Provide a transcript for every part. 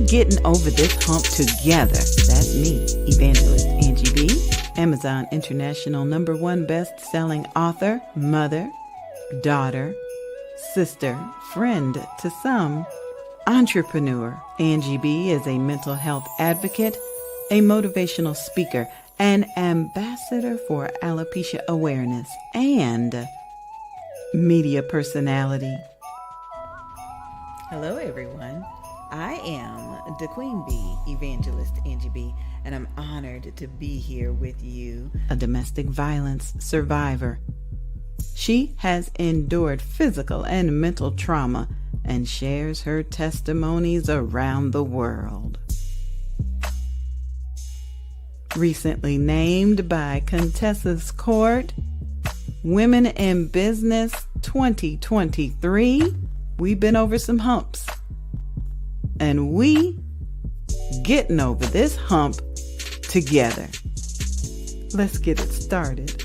Getting Over This Hump Together. That's me, Evangelist Angie BEE, Amazon International #1 best-selling author, mother, daughter, sister, friend to some, entrepreneur. Angie BEE is a mental health advocate, a motivational speaker, an ambassador for alopecia awareness, and media personality. Hello, everyone. I am the Queen Bee, Evangelist Angie BEE, and I'm honored to be here with you, a domestic violence survivor. She has endured physical and mental trauma and shares her testimonies around the world. Recently named by Contessa's Court, Women in Business 2023, we've been over some humps. And we getting over this hump together. Let's get it started.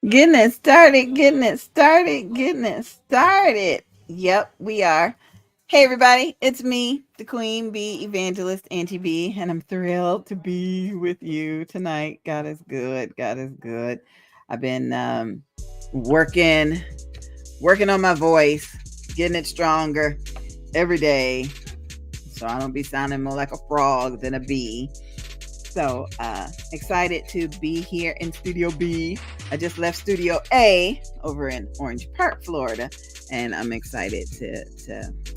Getting it started. Yep, we are. Hey everybody, it's me, the Queen Bee, Evangelist Angie BEE, and I'm thrilled to be with you tonight. God is good. I've been working on my voice, getting it stronger every day, so I don't be sounding more like a frog than a bee. So excited to be here in Studio B. I just left Studio A over in Orange Park, Florida, and I'm excited to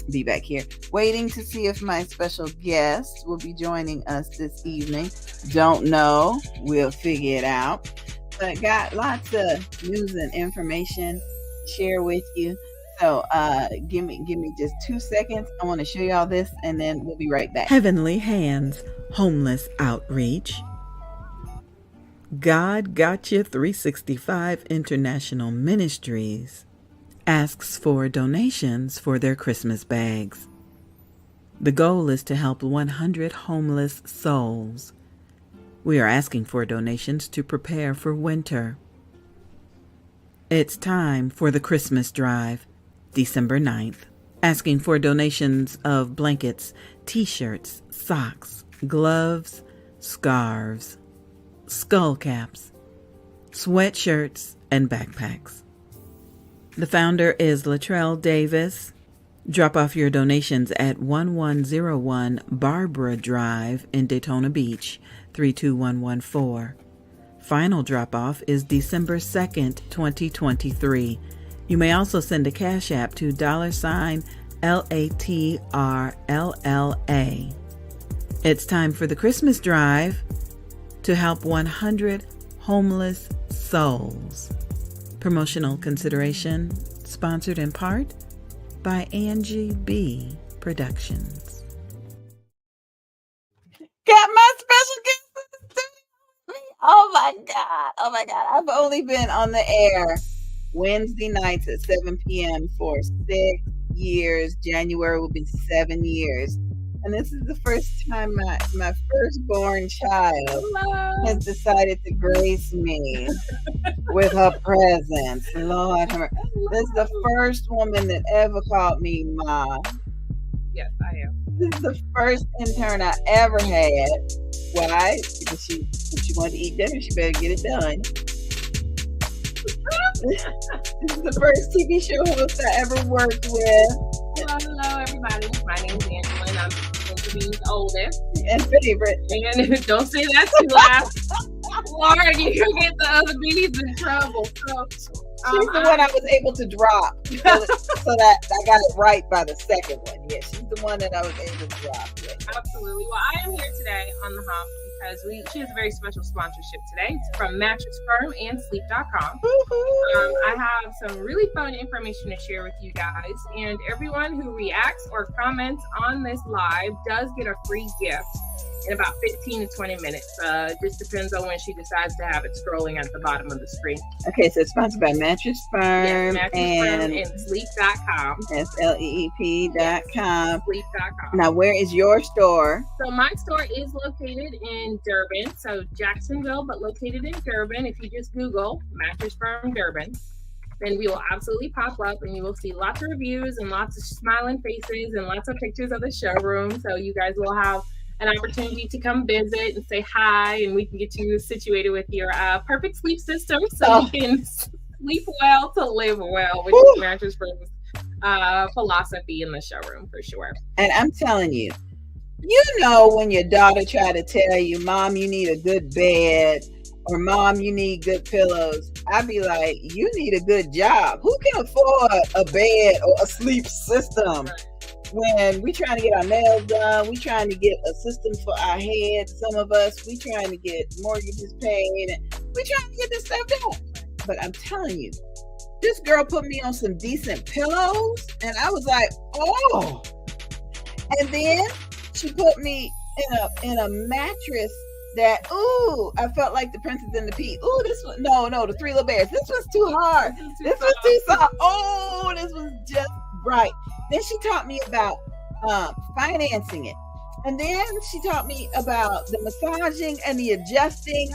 be back here. Waiting to see if my special guest will be joining us this evening. Don't know. We'll figure it out. But got lots of news and information to share with you. So give me just 2 seconds. I want to show you all this, and then we'll be right back. Heavenly Hands Homeless Outreach. God Gotcha 365 International Ministries asks for donations for their Christmas bags. The goal is to help 100 homeless souls. We are asking for donations to prepare for winter. It's time for the Christmas drive, December 9th. Asking for donations of blankets, t-shirts, socks, gloves, scarves, skull caps, sweatshirts, and backpacks. The founder is Latrell Davis. Drop off your donations at 1101 Barbara Drive in Daytona Beach, 32114. Final drop-off is December 2nd, 2023. You may also send a cash app to $LATRLLA. It's time for the Christmas drive to help 100 homeless souls. Promotional consideration sponsored in part by Angie BEE Productions. Got my special guest. Oh my God. I've only been on the air Wednesday nights at 7 p.m. for 6 years. January will be 7 years. And this is the first time my firstborn child has decided to grace me with her presence. Lord, this is the first woman that ever called me Ma. Yes, I am. This is the first intern I ever had. Why? Because if she wanted to eat dinner, she better get it done. This is the first TV show host I ever worked with. Hello, everybody. My name is Angela, and I'm Angie BEE's oldest and favorite. And don't say that too loud. Lord, you get the other bees in trouble. So, she's the one I was able to drop so that I got it right by the second one. Yeah, she's the one that I was able to drop. Yeah. Absolutely. Well, I am here today on the Hump because she has a very special sponsorship today. It's from Mattress Firm and Sleep.com. I have some really fun information to share with you guys, and everyone who reacts or comments on this live does get a free gift in about 15 to 20 minutes. Just depends on when she decides to have it scrolling at the bottom of the screen. Okay, so it's sponsored by Mattress Firm, Mattress Firm and Sleep.com. SLEEP.com. Sleep.com. Now, where is your store? So my store is located in Durban, so Jacksonville, but located in Durban. If you just Google Mattress Firm Durban. then we will absolutely pop up and you will see lots of reviews and lots of smiling faces and lots of pictures of the showroom. So you guys will have an opportunity to come visit and say hi, and we can get you situated with your perfect sleep system so you can sleep well to live well, which is Mattress Firm's philosophy in the showroom for sure. And I'm telling you, you know, when your daughter try to tell you, Mom, you need a good bed, or Mom, you need good pillows, I'd be like, you need a good job. Who can afford a bed or a sleep system? Right. When we trying to get our nails done, we trying to get a system for our head. Some of us, we trying to get mortgages paid, and we trying to get this stuff done. But I'm telling you, this girl put me on some decent pillows, and I was like, oh. And then she put me in a mattress that, ooh, I felt like the Princess and the Pea. Ooh, this one, no, the Three Little Bears. This was too hard. This was too soft. Oh, this was just right. Then she taught me about financing it. And then she taught me about the massaging and the adjusting.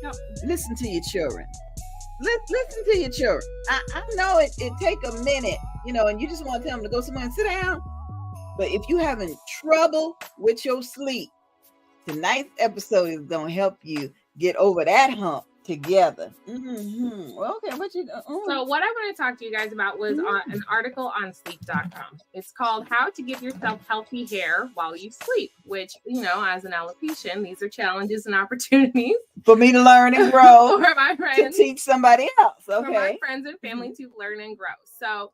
No. Listen to your children. Listen to your children. I know it take a minute, you know, and you just want to tell them to go somewhere and sit down. But if you're having trouble with your sleep, tonight's episode is going to help you get over that hump together. Mm-hmm. Well, okay, what you So what I want to talk to you guys about was on an article on sleep.com. It's called How to Give Yourself Healthy Hair While You Sleep, which, you know, as an alopecian, these are challenges and opportunities for me to learn and grow, for my friends, to teach somebody else. Okay. For my friends and family to learn and grow. So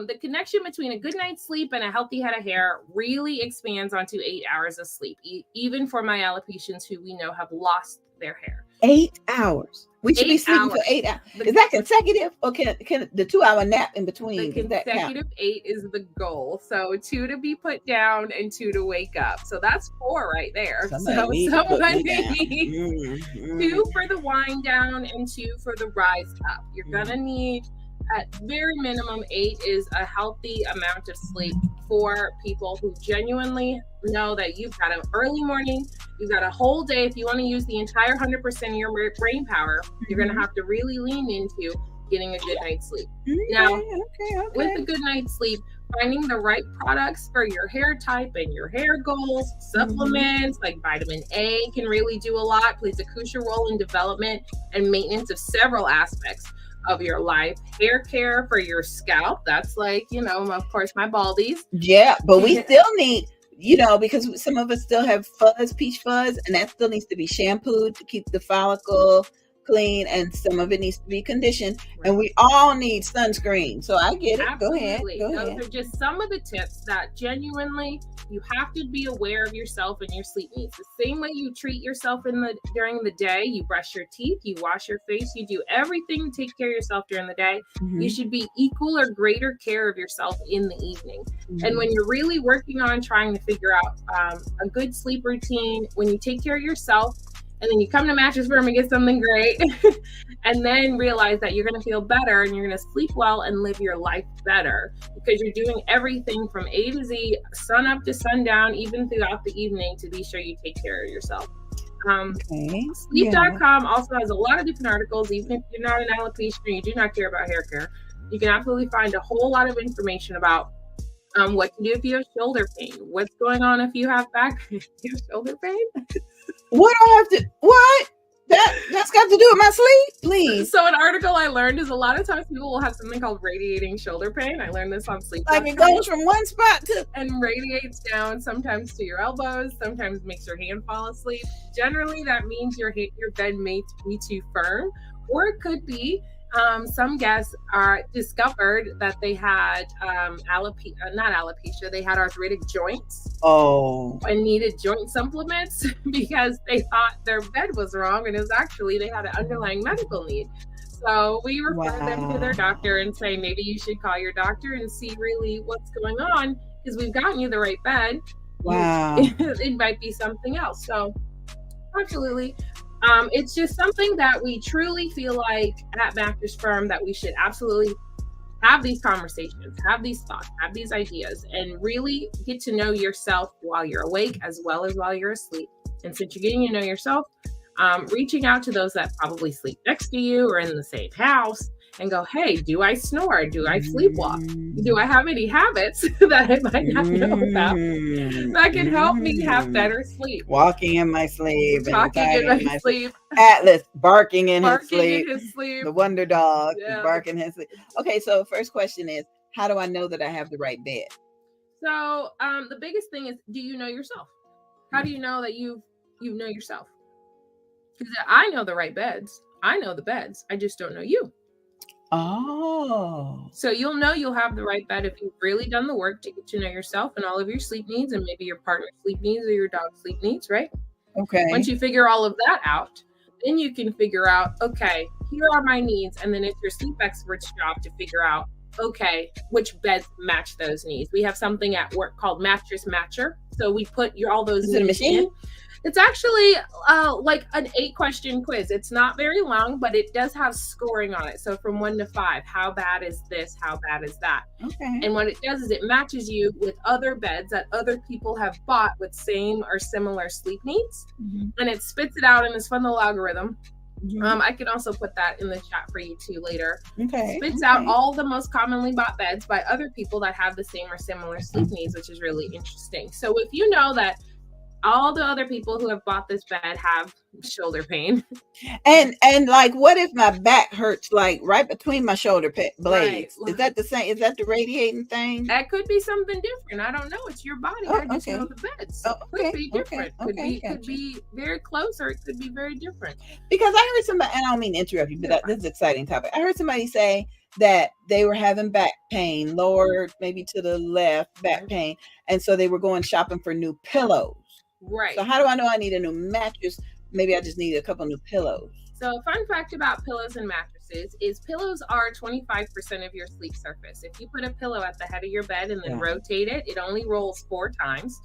the connection between a good night's sleep and a healthy head of hair really expands onto 8 hours of sleep, even for my alopecians who we know have lost their hair. 8 hours. We should be sleeping for 8 hours. Is that consecutive, or can the 2 hour nap in between? The consecutive 8 is the goal. So 2 to be put down and 2 to wake up. So that's 4 right there. Somebody needs 2 for the wind down and 2 for the rise up. You're gonna need, at very minimum, 8 is a healthy amount of sleep for people who genuinely know that you've got an early morning, you've got a whole day. If you want to use the entire 100% of your brain power, you're going to have to really lean into getting a good night's sleep. Now, with a good night's sleep, finding the right products for your hair type and your hair goals, supplements like vitamin A can really do a lot, plays a crucial role in development and maintenance of several aspects of your life. Hair care for your scalp, that's like, you know, of course, my baldies. Yeah, but we still need, you know, because some of us still have fuzz, peach fuzz, and that still needs to be shampooed to keep the follicle clean, and some of it needs to be conditioned, and we all need sunscreen. So I get it. Absolutely. Go ahead. Those are just some of the tips that genuinely you have to be aware of yourself and your sleep needs. The same way you treat yourself during the day, you brush your teeth, you wash your face, you do everything to take care of yourself during the day. You should be equal or greater care of yourself in the evening. And when you're really working on trying to figure out a good sleep routine, when you take care of yourself, and then you come to Mattress Firm and get something great, and then realize that you're going to feel better and you're going to sleep well and live your life better, because you're doing everything from A to Z, sun up to sundown, even throughout the evening, to be sure you take care of yourself. Sleep.com also has a lot of different articles. Even if you're not an alopecia and you do not care about hair care, you can absolutely find a whole lot of information about what to do if you have shoulder pain, what's going on if you have back pain. You have shoulder pain? What do I have to, what? That's got to do with my sleep, please. So an article I learned is a lot of times people will have something called radiating shoulder pain. I learned this on sleep. Like it goes from one spot to and radiates down, sometimes to your elbows, sometimes makes your hand fall asleep. Generally, that means your bed may be too firm, or it could be some guests discovered that they had not alopecia, they had arthritic joints. And needed joint supplements because they thought their bed was wrong, and it was actually they had an underlying medical need. So we refer them to their doctor and say, maybe you should call your doctor and see really what's going on, because we've gotten you the right bed. It might be something else. So absolutely. It's just something that we truly feel like at Mattress Firm that we should absolutely have these conversations, have these thoughts, have these ideas, and really get to know yourself while you're awake as well as while you're asleep. And since you're getting to know yourself, reaching out to those that probably sleep next to you or in the same house and go, hey, do I snore? Do I sleepwalk? Do I have any habits that I might not know about that can help me have better sleep? Walking in my sleep. Talking in my sleep. Atlas barking in his sleep. The wonder dog barking in his sleep. Okay, so first question is, how do I know that I have the right bed? So the biggest thing is, do you know yourself? How do you know that you know yourself? Because I know the right beds. I know the beds. I just don't know you. Oh. So you'll know you'll have the right bed if you've really done the work to get to know yourself and all of your sleep needs, and maybe your partner's sleep needs or your dog's sleep needs, right? Okay. Once you figure all of that out, then you can figure out, okay, here are my needs. And then it's your sleep expert's job to figure out, okay, which beds match those needs. We have something at work called Mattress Matcher. So we put all those needs. Is it a machine? In. It's actually like an 8-question quiz. It's not very long, but it does have scoring on it. So from 1 to 5, how bad is this? How bad is that? Okay. And what it does is it matches you with other beds that other people have bought with same or similar sleep needs. Mm-hmm. And it spits it out in this fun little algorithm. Mm-hmm. I can also put that in the chat for you too later. Okay. Spits out all the most commonly bought beds by other people that have the same or similar sleep needs, which is really interesting. So if you know that all the other people who have bought this bed have shoulder pain. And like, what if my back hurts like right between my shoulder blades? Right. Is that the same? Is that the radiating thing? That could be something different. I don't know. It's your body. I just know the beds. So it could be different. Could be very close, or it could be very different. Because I heard somebody, and I don't mean to interrupt you, but this is an exciting topic. I heard somebody say that they were having back pain, lower maybe to the left back pain, and so they were going shopping for new pillows. Right. So how do I know I need a new mattress? Maybe I just need a couple new pillows. So a fun fact about pillows and mattresses is pillows are 25% of your sleep surface. If you put a pillow at the head of your bed and then rotate it, it only rolls 4 times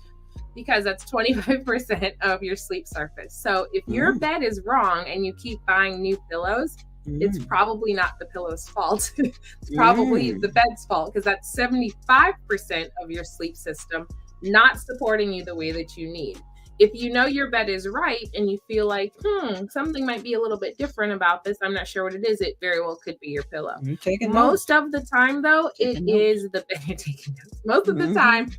because that's 25% of your sleep surface. So if your bed is wrong and you keep buying new pillows, it's probably not the pillow's fault. It's probably the bed's fault, because that's 75% of your sleep system not supporting you the way that you need. If you know your bed is right and you feel like, something might be a little bit different about this, I'm not sure what it is, it very well could be your pillow. Most of the time, though, it is the bed. You're taking notes. Most of the time,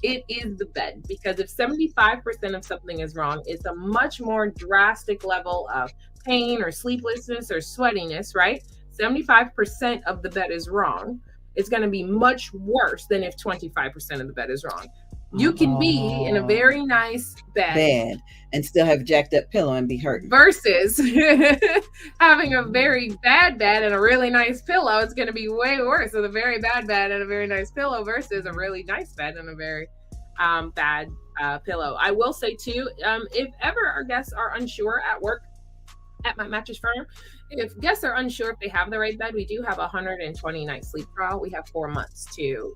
it is the bed, because if 75% of something is wrong, it's a much more drastic level of pain or sleeplessness or sweatiness, right? 75% of the bed is wrong. It's going to be much worse than if 25% of the bed is wrong. You can be in a very nice bed and still have jacked up pillow and be hurt. Versus having a very bad bed and a really nice pillow. It's going to be way worse with a very bad bed and a very nice pillow versus a really nice bed and a very bad pillow. I will say too, if ever our guests are unsure at work at my mattress firm, if guests are unsure if they have the right bed, we do have a 120-night sleep trial. We have 4 months to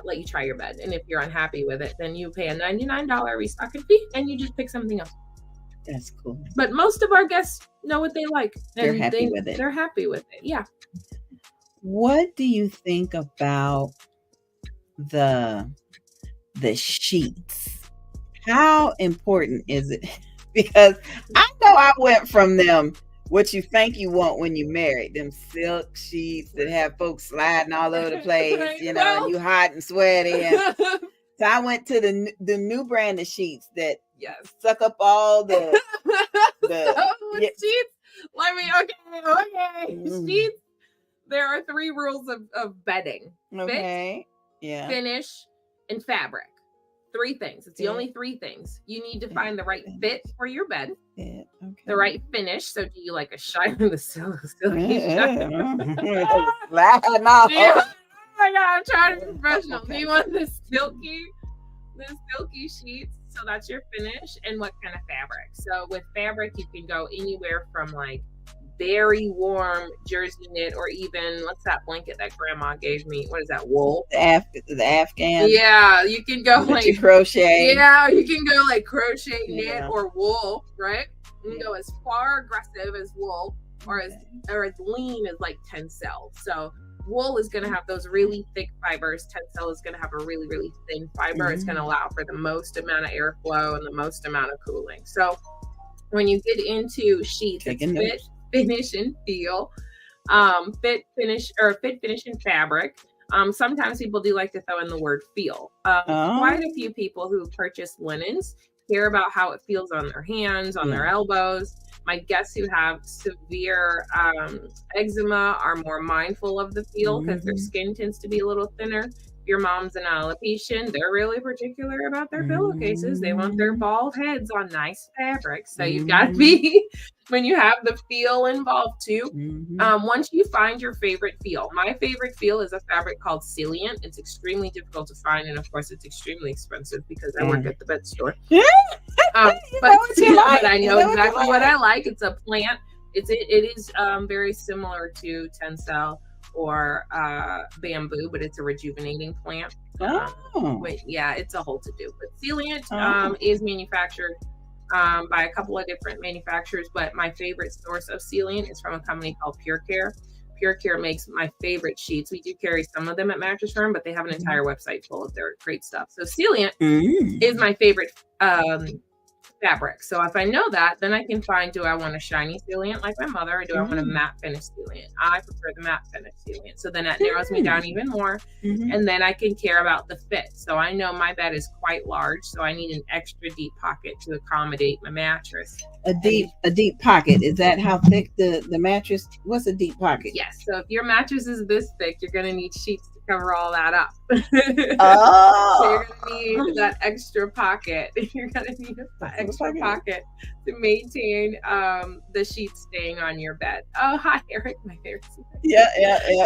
let you try your bed, and if you're unhappy with it, then you pay a $99 restocking fee and you just pick something else. That's cool. But most of our guests know what they like, and they're happy with it. They're happy with it. Yeah. What do you think about the sheets? How important is it? Because I know I went from them, what you think you want when you married, them silk sheets that have folks sliding all over the place, and you hot and sweaty. And so I went to the new brand of sheets that suck up all the sheets. Sheets. There are 3 rules of bedding: fit, finish, and fabric. 3 things. It's the only 3 things. You need to find the right fit for your bed. The right finish. So do you like a shiny, the silky shine? Oh my God, I'm trying to be professional. Do you want the silky sheets? So that's your finish. And what kind of fabric? So with fabric, you can go anywhere from like very warm jersey knit, or even, what's that blanket that grandma gave me? What is that, wool? The Afghan. Yeah, you can go like crochet. Yeah, you can go like crochet, knit, or wool, right? You can go as far aggressive as wool, or as lean as like tencel. So wool is going to have those really thick fibers. Tencel is going to have a really, really thin fiber. It's going to allow for the most amount of airflow and the most amount of cooling. So when you get into sheets, it's fit, finish, and feel. Fit, finish, and fabric. Sometimes people do like to throw in the word feel. Quite a few people who purchase linens care about how it feels on their hands, on their elbows. My guests who have severe eczema are more mindful of the feel because their skin tends to be a little thinner. Your mom's an alopecia, they're really particular about their pillowcases. They want their bald heads on nice fabric. So you've got to be, when you have the feel involved too. Once you find your favorite feel, my favorite feel is a fabric called Salient. It's extremely difficult to find. And of course, it's extremely expensive because I work at the vet store. But I know exactly what I like. It's a plant. It is very similar to tencel or bamboo, but it's a rejuvenating plant. It's a whole to do. But Salient is manufactured by a couple of different manufacturers, but my favorite source of Salient is from a company called Pure Care. Pure Care makes my favorite sheets. We do carry some of them at Mattress Firm, but they have an entire website full of their great stuff. So Salient is my favorite fabric. So if I know that, then I can find, do I want a shiny Salient like my mother, or do I want a matte finish Salient? I prefer the matte finish Salient. So then that narrows me down even more. And then I can care about the fit. So I know my bed is quite large, so I need an extra deep pocket to accommodate my mattress. A deep pocket. Is that how thick the mattress? What's a deep pocket? Yes. So if your mattress is this thick, you're going to need sheets to cover all that up. So you're going to need that extra pocket. You're going to need that extra pocket to maintain the sheets staying on your bed. Oh, hi, Eric. My favorite. Yeah.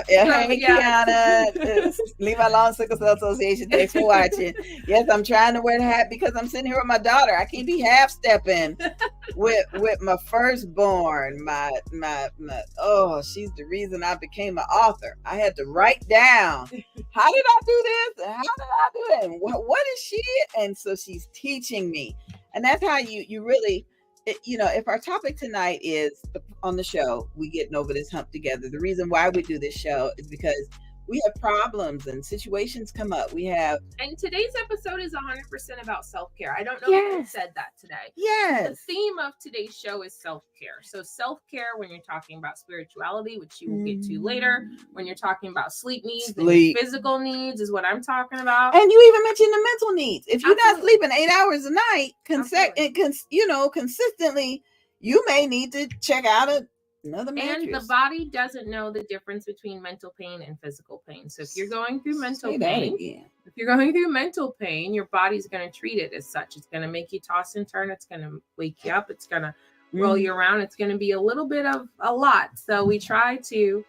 Hey, Kiana. Leave My Long Sickle Cell Association. Thanks for watching. Yes, I'm trying to wear the hat because I'm sitting here with my daughter. I can't be half stepping with my firstborn. My she's the reason I became an author. I had to write down, how did I do this? And how did I do that? And what is she? And so she's teaching me. And that's how you really, if our topic tonight is on the show, we getting over this hump together. The reason why we do this show is because we have problems and situations come up. And today's episode is 100% about self-care. I don't know if you said that today. Yes. The theme of today's show is self-care. So self-care when you're talking about spirituality, which you will get to later, when you're talking about sleep needs, and physical needs is what I'm talking about. And you even mentioned the mental needs. If you're not sleeping 8 hours a night, consistently, you may need to check out another mattress. And the body doesn't know the difference between mental pain and physical pain. So if you're going through mental pain, your body's going to treat it as such. It's going to make you toss and turn. It's going to wake you up. It's going to roll you around. It's going to be a little bit of a lot. So we try to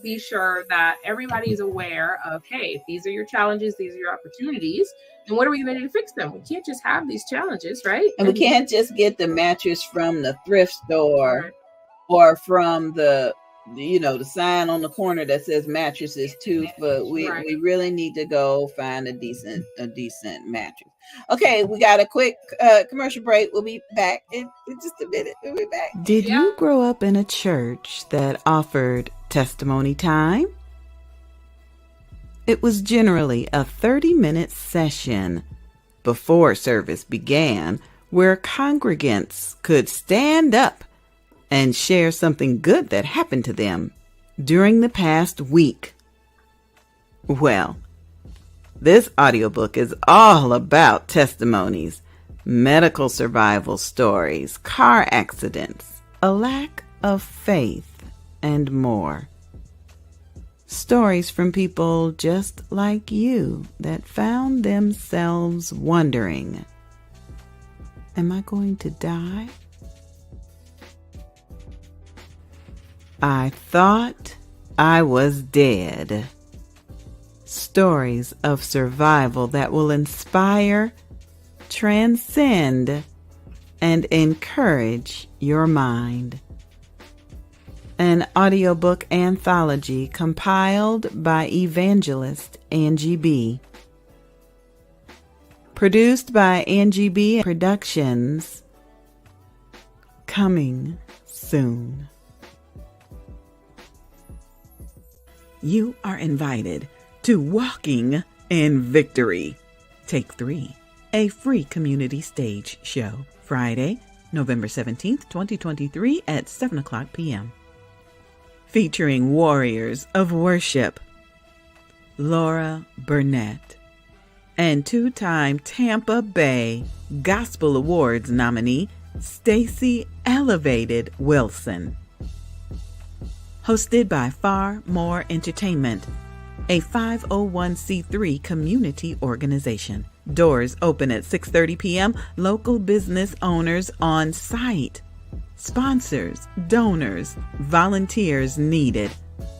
be sure that everybody's aware of, hey, if these are your challenges, these are your opportunities. And what are we going to do to fix them? We can't just have these challenges, right? And we can't just get the mattress from the thrift store or from the sign on the corner that says mattresses too. But we really need to go find a decent mattress. Okay, we got a quick commercial break. We'll be back in just a minute. We'll be back. Did you grow up in a church that offered testimony time? It was generally a 30-minute session before service began where congregants could stand up and share something good that happened to them during the past week. Well, this audiobook is all about testimonies, medical survival stories, car accidents, a lack of faith, and more. Stories from people just like you that found themselves wondering, am I going to die? I thought I was dead. Stories of survival that will inspire, transcend, and encourage your mind. An audiobook anthology compiled by evangelist Angie BEE. Produced by Angie BEE Productions. Coming soon. You are invited to Walking in Victory. Take 3, a free community stage show, Friday, November 17th, 2023 at 7 o'clock p.m. Featuring warriors of worship, Laura Burnett, and two-time Tampa Bay Gospel Awards nominee, Stacy Elevated Wilson. Hosted by Far More Entertainment, a 501c3 community organization. Doors open at 6:30 p.m. Local business owners on site. Sponsors, donors, volunteers needed.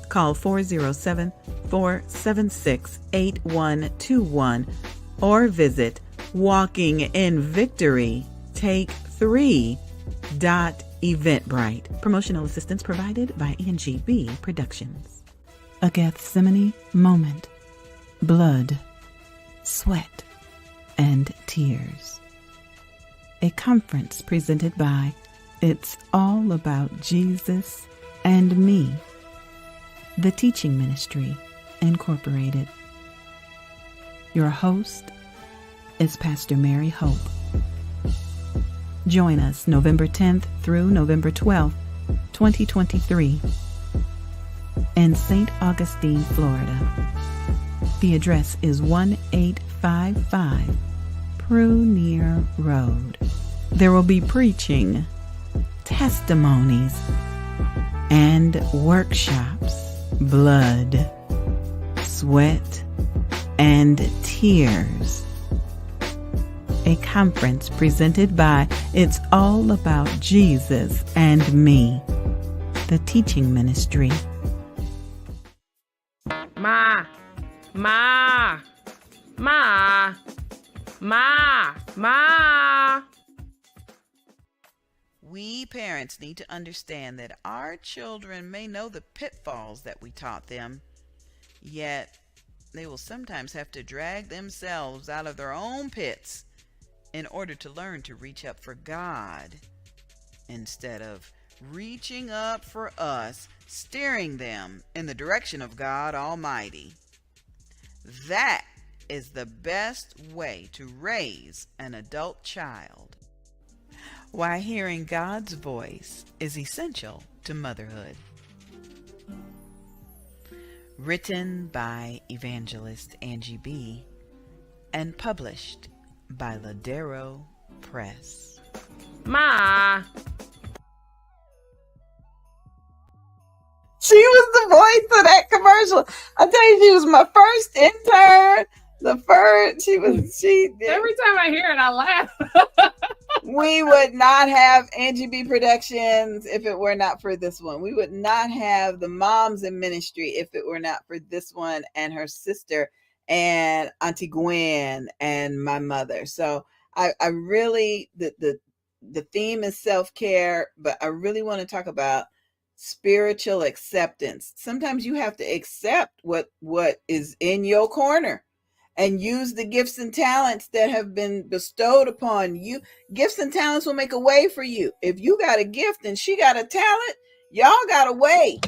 Call 407-476-8121 or visit walkinginvictory.take3.eventbrite. Promotional assistance provided by Angie BEE Productions. A Gethsemane moment. Blood, sweat, and tears. A conference presented by It's All About Jesus and Me, the Teaching Ministry, Incorporated. Your host is Pastor Mary Hope. Join us November 10th through November 12th, 2023, in St. Augustine, Florida. The address is 1855 Prunier Road. There will be preaching, testimonies, and workshops. Blood, sweat, and tears. A conference presented by It's All About Jesus and Me, the Teaching Ministry. Ma. We parents need to understand that our children may know the pitfalls that we taught them, yet they will sometimes have to drag themselves out of their own pits in order to learn to reach up for God instead of reaching up for us, steering them in the direction of God Almighty. That is the best way to raise an adult child. Why hearing God's voice is essential to motherhood. Written by evangelist Angie BEE and published by Ladero Press. Ma. She was the voice of that commercial. I tell you, she was my first intern. Every time I hear it, I laugh. We would not have Angie BEE Productions if it were not for this one. We would not have the moms in ministry if it were not for this one and her sister and Auntie Gwen and my mother. So I really, the theme is self-care, but I really want to talk about spiritual acceptance. Sometimes you have to accept what is in your corner and use the gifts and talents that have been bestowed upon you. Gifts and talents will make a way for you. If you got a gift and she got a talent, y'all got a way.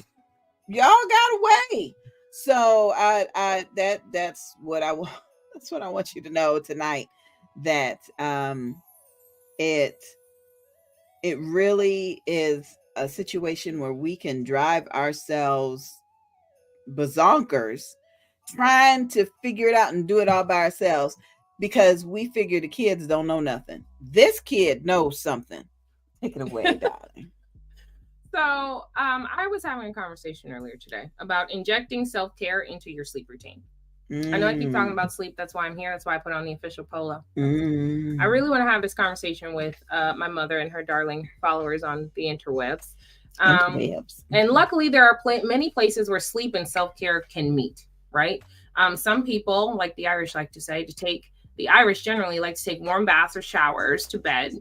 So that's what I want. That's what I want you to know tonight. That it really is a situation where we can drive ourselves bazonkers trying to figure it out and do it all by ourselves because we figure the kids don't know nothing. This kid knows something. Take it away, darling. So I was having a conversation earlier today about injecting self-care into your sleep routine. I know I keep talking about sleep. That's why I'm here. That's why I put on the official polo. I really want to have this conversation with my mother and her darling followers on the interwebs. And luckily, there are many places where sleep and self-care can meet, right? Some people, like the Irish like to say, the Irish generally like to take warm baths or showers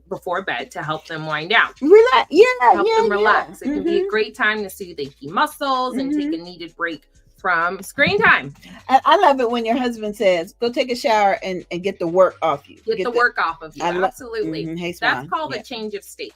before bed to help them wind down. Relax. Help them relax. It can be a great time to soothe achy muscles and take a needed break from screen time. I love it when your husband says, go take a shower and get the work off you. Get the work off of you. Absolutely. Hey, that's called a change of state.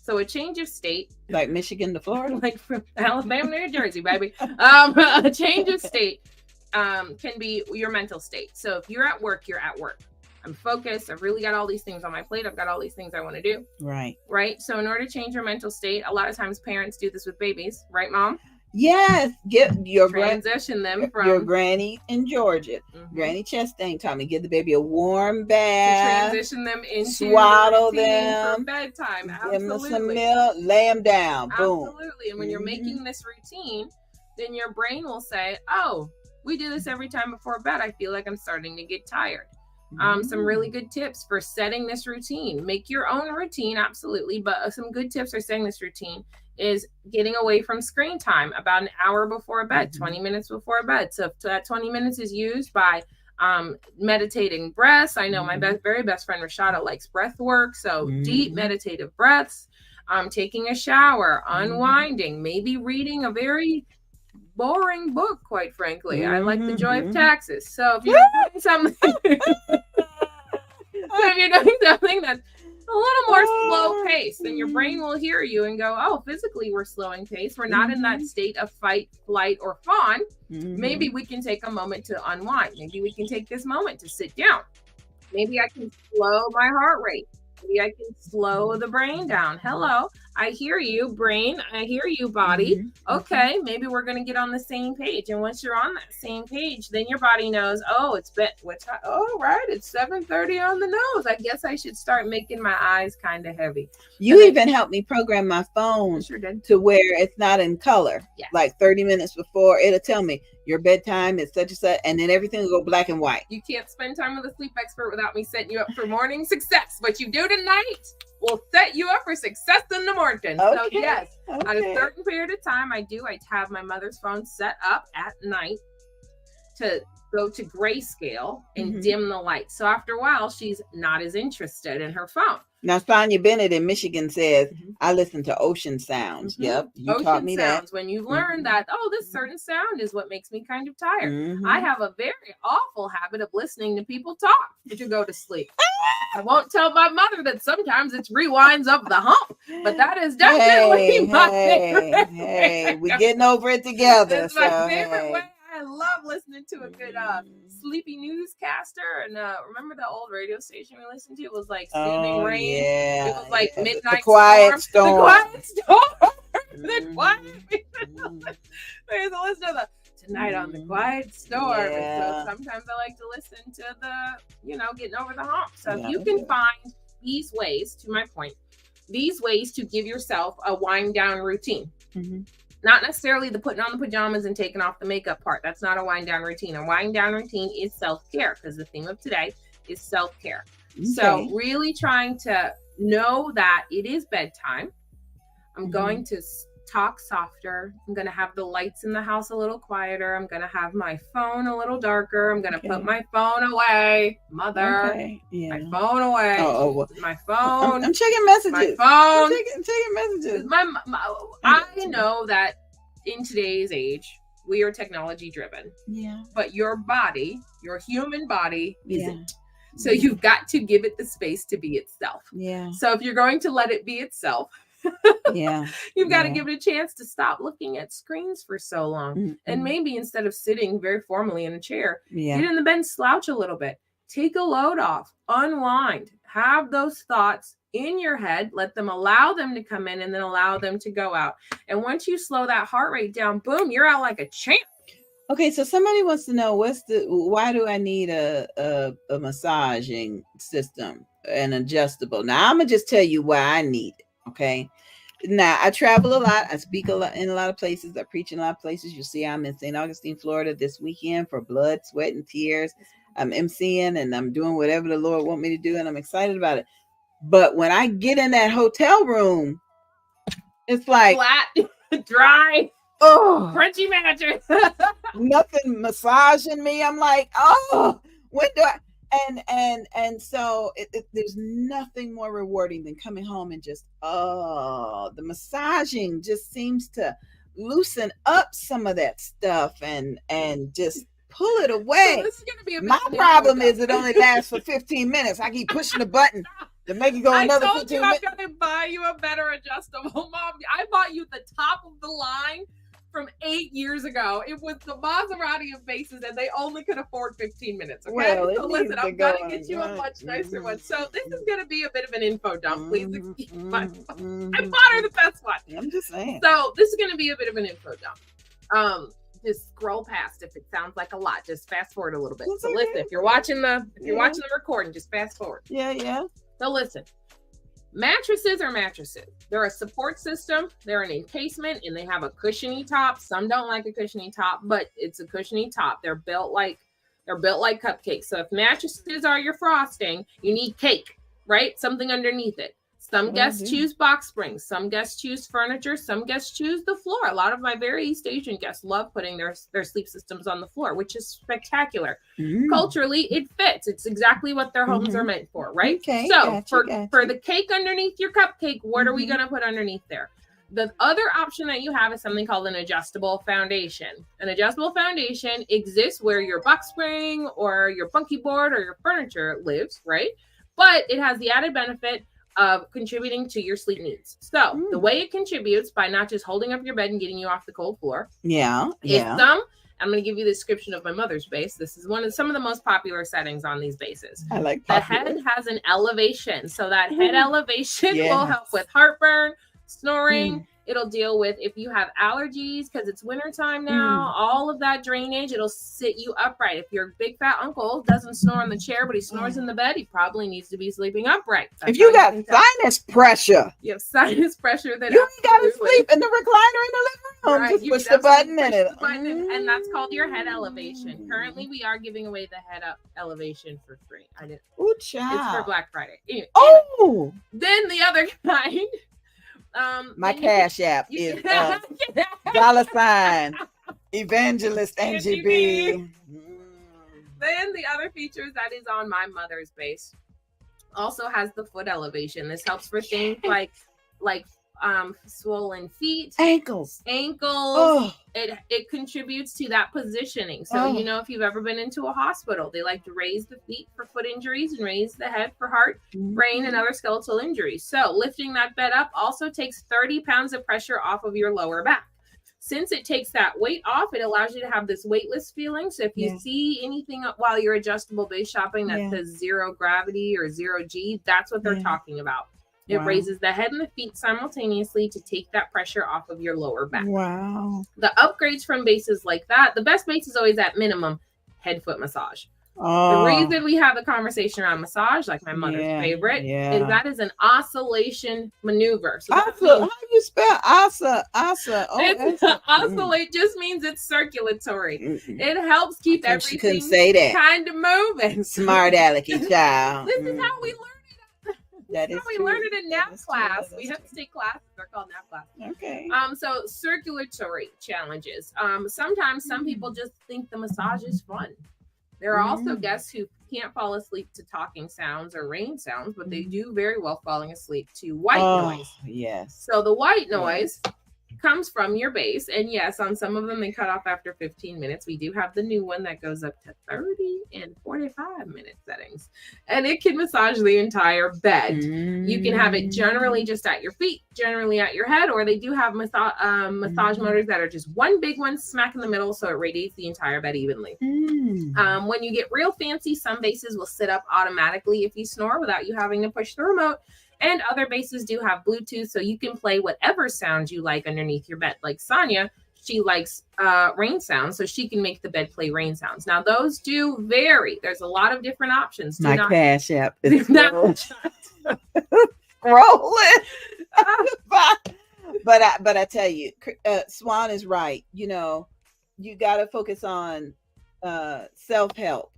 So a change of state. Like Michigan to Florida? Like from Alabama to New Jersey, baby. A change of state can be your mental state. So if you're at work, you're at work. I'm focused. I've really got all these things on my plate. I've got all these things I want to do. Right. So in order to change your mental state, a lot of times parents do this with babies, right, Mom? Yes, get your transition them from your granny in Georgia. Granny Chastain taught me, give the baby a warm bath, to transition them into swaddle the them for bedtime. Give them Absolutely. some milk, lay them down. Boom. Absolutely. And when you're making this routine, then your brain will say, "Oh, we do this every time before bed. I feel like I'm starting to get tired." Some really good tips for setting this routine. Make your own routine, absolutely. But some good tips for setting this routine is getting away from screen time about an hour before bed, 20 minutes before bed. So that 20 minutes is used by meditating breaths. I know my very best friend Rashada likes breath work. So deep meditative breaths, taking a shower, unwinding, maybe reading a very boring book, quite frankly. I like The Joy of Taxes. So if you're doing something that's a little more slow pace, then your brain will hear you and go, "Oh, physically we're slowing pace. We're not in that state of fight, flight, or fawn. Maybe we can take a moment to unwind. Maybe we can take this moment to sit down. Maybe I can slow my heart rate. Maybe I can slow the brain down. Hello, I hear you, brain. I hear you, body. Okay, maybe we're going to get on the same page. And once you're on that same page, then your body knows, oh, it's right, it's 7:30 on the nose. I guess I should start making my eyes kind of heavy. You even helped me program my phone to where it's not in color. Yes. Like 30 minutes before, it'll tell me your bedtime is such and such, and then everything will go black and white. You can't spend time with a sleep expert without me setting you up for morning success. What you do tonight will set you up for success in the morning. So yes, at a certain period of time, I have my mother's phone set up at night to go to grayscale and dim the light. So after a while, she's not as interested in her phone. Now, Sonia Bennett in Michigan says, I listen to ocean sounds. Yep. You ocean taught me sounds, that. when you've learned that, this certain sound is what makes me kind of tired. I have a very awful habit of listening to people talk to go to sleep. I won't tell my mother that sometimes it's rewinds of the hump, but that is definitely my favorite. Hey, we're getting over it together. It's my favorite way. I love listening to a good sleepy newscaster. And remember the old radio station we listened to? It was like Soothing Rain. Yeah. It was like Midnight The Quiet Storm. The Quiet Storm. The Quiet There's a listen to the Tonight on the Quiet Storm. And so sometimes I like to listen to the, Getting Over the Hump. So if you can find these ways, to my point, these ways to give yourself a wind down routine. Not necessarily the putting on the pajamas and taking off the makeup part. That's not a wind down routine. A wind down routine is self-care, because the theme of today is self-care. So really trying to know that it is bedtime. I'm going to talk softer. I'm going to have the lights in the house a little quieter. I'm going to have my phone a little darker. I'm going to put my phone away. Mother, my phone away. My phone. I'm checking messages. My phone. I'm checking messages. I know that in today's age, we are technology driven. Yeah. But your body, your human body, isn't. So you've got to give it the space to be itself. Yeah. So if you're going to let it be itself, you've got to give it a chance to stop looking at screens for so long. And maybe instead of sitting very formally in a chair, get in the bed, slouch a little bit, take a load off, unwind, have those thoughts in your head, allow them to come in, and then allow them to go out. And once you slow that heart rate down, boom, you're out like a champ. Okay, so somebody wants to know why do I need a massaging system, an adjustable? Now I'm gonna just tell you why I need it. Okay. Now I travel a lot. I speak in a lot of places. I preach in a lot of places. You see, I'm in St. Augustine, Florida this weekend for blood, sweat, and tears. I'm emceeing and I'm doing whatever the Lord want me to do, and I'm excited about it. But when I get in that hotel room, it's like flat, dry, crunchy mattress, nothing massaging me. I'm like, when do I? And so there's nothing more rewarding than coming home and just the massaging just seems to loosen up some of that stuff and just pull it away. So this is gonna be my problem is it only lasts for 15 minutes. I keep pushing the button to make it go another 15 minutes. I'm gonna buy you a better adjustable, Mom. I bought you the top of the line from 8 years ago. It was the Maserati of bases, and they only could afford 15 minutes. Okay, Well, so listen, I'm gonna get you a much nicer one. So this is gonna be a bit of an info dump. Please excuse my. I bought her the best one. I'm just saying. So this is gonna be a bit of an info dump. Just scroll past if it sounds like a lot. Just fast forward a little bit. So listen, if you're watching the recording, just fast forward. Yeah. So listen. Mattresses are mattresses. They're a support system, they're an encasement, and they have a cushiony top. Some don't like a cushiony top, but it's a cushiony top. They're built like cupcakes. So if mattresses are your frosting, you need cake, right? Something underneath it. Some guests choose box springs. Some guests choose furniture. Some guests choose the floor. A lot of my very East Asian guests love putting their sleep systems on the floor, which is spectacular. Culturally, it fits. It's exactly what their homes are meant for, right? Okay, so gotcha. For the cake underneath your cupcake, what are we going to put underneath there? The other option that you have is something called an adjustable foundation. An adjustable foundation exists where your box spring or your funky board or your furniture lives, right? But it has the added benefit of contributing to your sleep needs. So the way it contributes by not just holding up your bed and getting you off the cold floor. Yeah. I'm going to give you the description of my mother's base. This is some of the most popular settings on these bases. I like the head has an elevation. So that head elevation will help with heartburn, snoring. It'll deal with if you have allergies because it's wintertime now, all of that drainage, it'll sit you upright. If your big fat uncle doesn't snore in the chair, but he snores in the bed, he probably needs to be sleeping upright. That's if you got sinus pressure, you have sinus pressure, then you got to sleep in the recliner in the living room. Right, just push the button in it. And that's called your head elevation. Currently, we are giving away the head up elevation for free. Ooh, child. It's for Black Friday. Anyway, then the other kind. My Cash App is $ Evangelist Angie BEE. Then the other features that is on my mother's base also has the foot elevation. This helps for things like swollen feet, ankles. It contributes to that positioning. So if you've ever been into a hospital, they like to raise the feet for foot injuries and raise the head for heart, brain, and other skeletal injuries. So lifting that bed up also takes 30 pounds of pressure off of your lower back. Since it takes that weight off, it allows you to have this weightless feeling. So if you see anything while you're adjustable base shopping that says 0 gravity or 0 G, that's what they're talking about. It raises the head and the feet simultaneously to take that pressure off of your lower back. Wow. The upgrades from bases like that, the best base is always at minimum head foot massage. The reason we have the conversation around massage, like my mother's favorite, is that is an oscillation maneuver. So how do you spell ossa? Oscillate just means it's circulatory. It helps keep everything kind of moving. Smart alecky child. This is how we learn. We learned it in nap class. We have to take classes. They're called nap class. Okay. So circulatory challenges. Sometimes some people just think the massage is fun. There are also guests who can't fall asleep to talking sounds or rain sounds, but they do very well falling asleep to white noise. Yes. So the white noise comes from your base. And yes, on some of them, they cut off after 15 minutes. We do have the new one that goes up to 30 and 45 minute settings. And it can massage the entire bed. You can have it generally just at your feet, generally at your head, or they do have massage motors that are just one big one smack in the middle, so it radiates the entire bed evenly. When you get real fancy, some bases will sit up automatically if you snore without you having to push the remote. And other bases do have Bluetooth, so you can play whatever sounds you like underneath your bed. Like Sonia, she likes rain sounds, so she can make the bed play rain sounds. Now, those do vary. There's a lot of different options. My Cash App is scrolling. But I tell you, Swan is right. You got to focus on self-help,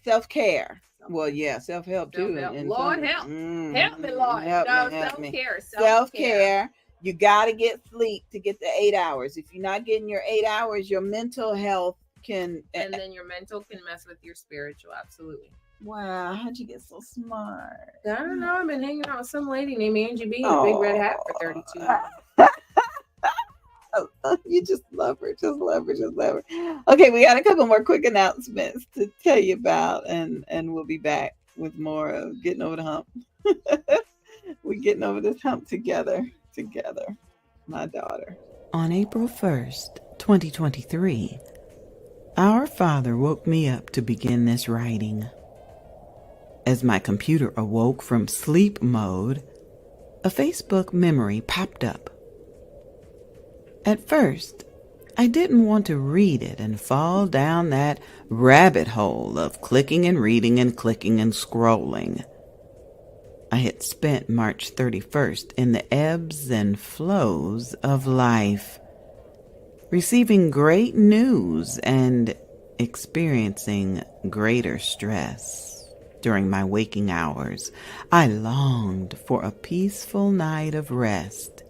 self-care. Well, yeah, self-help too. Lord help. Help me, Lord. Self-care. Self-care. You got to get sleep to get the 8 hours. If you're not getting your 8 hours, your mental health can... And then your mental can mess with your spiritual. Absolutely. Wow. How'd you get so smart? I don't know. I've been hanging out with some lady named Angie BEE in a big red hat for 32 years. You just love her. Just love her. Okay, we got a couple more quick announcements to tell you about, and we'll be back with more of Getting Over the Hump. We're getting over this hump together. My daughter. On April 1st, 2023, our Father woke me up to begin this writing. As my computer awoke from sleep mode, a Facebook memory popped up. At first, I didn't want to read it and fall down that rabbit hole of clicking and reading and clicking and scrolling. I had spent March 31st in the ebbs and flows of life, receiving great news and experiencing greater stress. During my waking hours, I longed for a peaceful night of rest,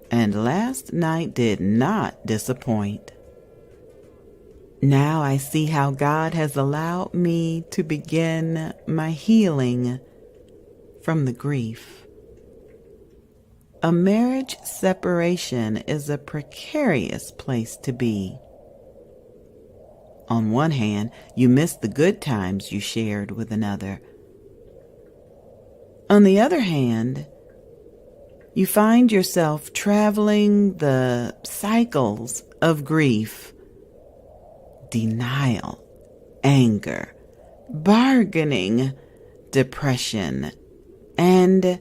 and last night did not disappoint. Now I see how God has allowed me to begin my healing from the grief. A marriage separation is a precarious place to be. On one hand, you miss the good times you shared with another. On the other hand, you find yourself traveling the cycles of grief, denial, anger, bargaining, depression, and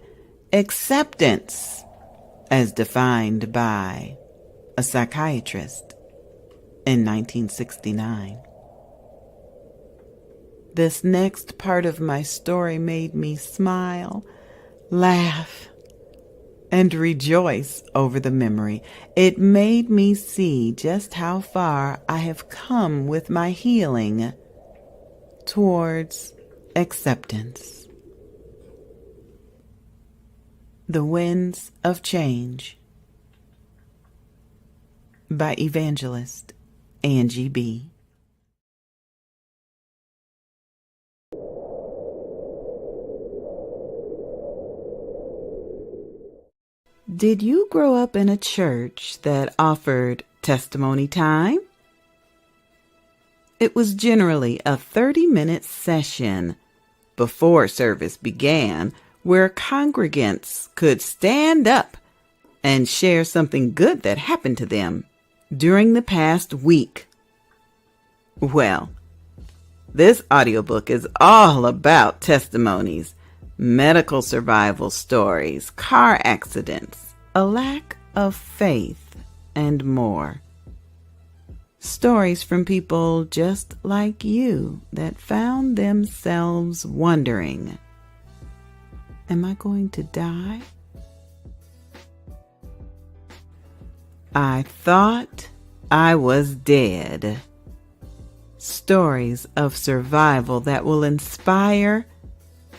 acceptance, as defined by a psychiatrist in 1969. This next part of my story made me smile, laugh, and rejoice over the memory. It made me see just how far I have come with my healing towards acceptance. The Winds of Change by Evangelist Angie BEE. Did you grow up in a church that offered testimony time? It was generally a 30-minute session before service began where congregants could stand up and share something good that happened to them during the past week. Well, this audiobook is all about testimonies, medical survival stories, car accidents, a lack of faith, and more. Stories from people just like you that found themselves wondering, am I going to die? I thought I was dead. Stories of survival that will inspire,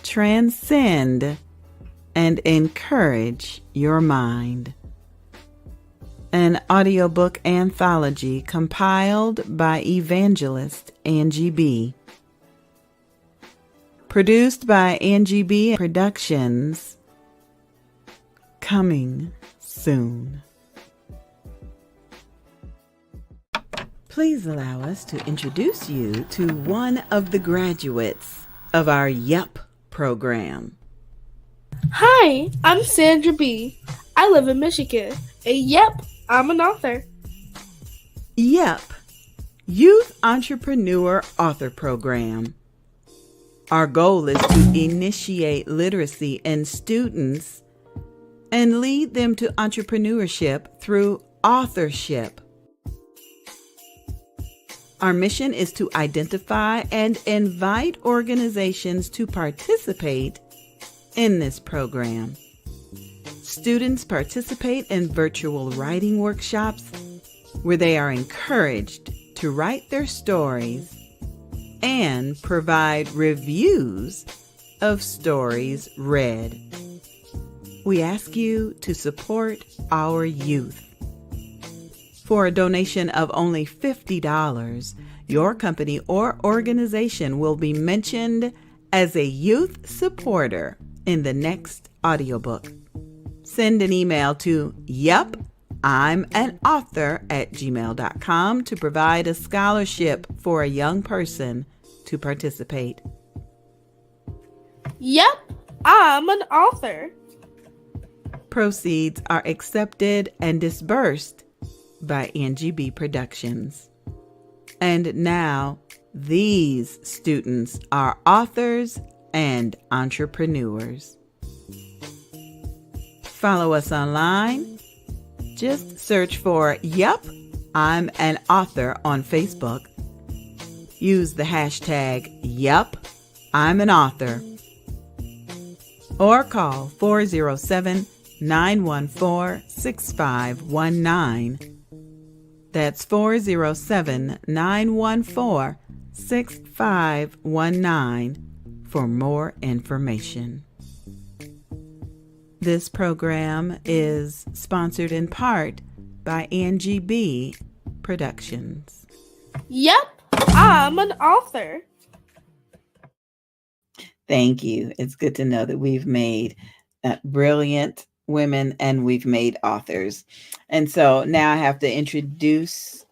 transcend, and encourage your mind. An audiobook anthology compiled by Evangelist Angie BEE. Produced by Angie BEE Productions. Coming soon. Please allow us to introduce you to one of the graduates of our YUP program. Hi, I'm Sandra B. I live in Michigan. And yep, I'm an author. YUP, Youth Entrepreneur Author Program. Our goal is to initiate literacy in students and lead them to entrepreneurship through authorship. Our mission is to identify and invite organizations to participate in this program. Students participate in virtual writing workshops where they are encouraged to write their stories and provide reviews of stories read. We ask you to support our youth. For a donation of only $50, your company or organization will be mentioned as a youth supporter in the next audiobook. Send an email to yupi'manauthor@gmail.com to provide a scholarship for a young person to participate. Yep, I'm an author. Proceeds are accepted and disbursed by Angie BEE Productions. And now, these students are authors and entrepreneurs. Follow us online. Just search for Yup, I'm an Author on Facebook. Use the hashtag Yup, I'm an Author. Or call 407-914-6519. That's 407-914-6519 for more information. This program is sponsored in part by Angie BEE Productions. Yep, I'm an author. Thank you. It's good to know that we've made brilliant women and we've made authors. And so now I have to introduce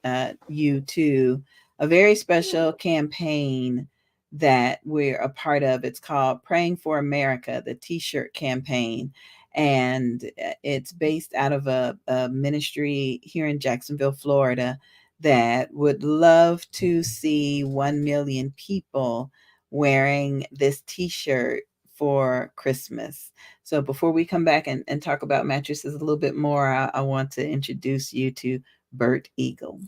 you to a very special campaign that we're a part of. It's called Praying for America, the T-shirt campaign. And it's based out of a ministry here in Jacksonville, Florida, that would love to see 1 million people wearing this T-shirt for Christmas. So before we come back and talk about mattresses a little bit more, I want to introduce you to Bert Eagle.